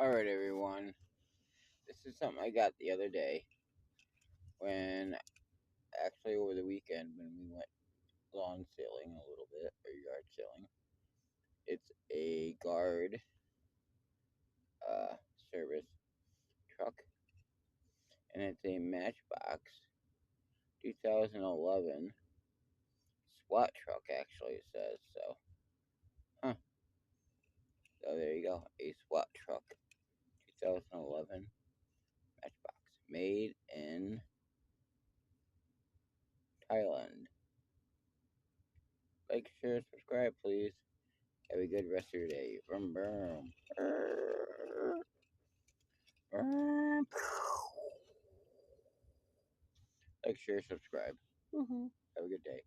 Alright, everyone. This is something I got the other day actually over the weekend when we went lawn sailing a little bit, or yard sailing. It's a guard service truck, and it's a Matchbox 2011 SWAT truck, actually, it says. So there you go. A SWAT truck 2011 Matchbox. Made in Thailand. Like, share, subscribe, please. Have a good rest of your day. Vroom, vroom. Like, share, subscribe. Have a good day.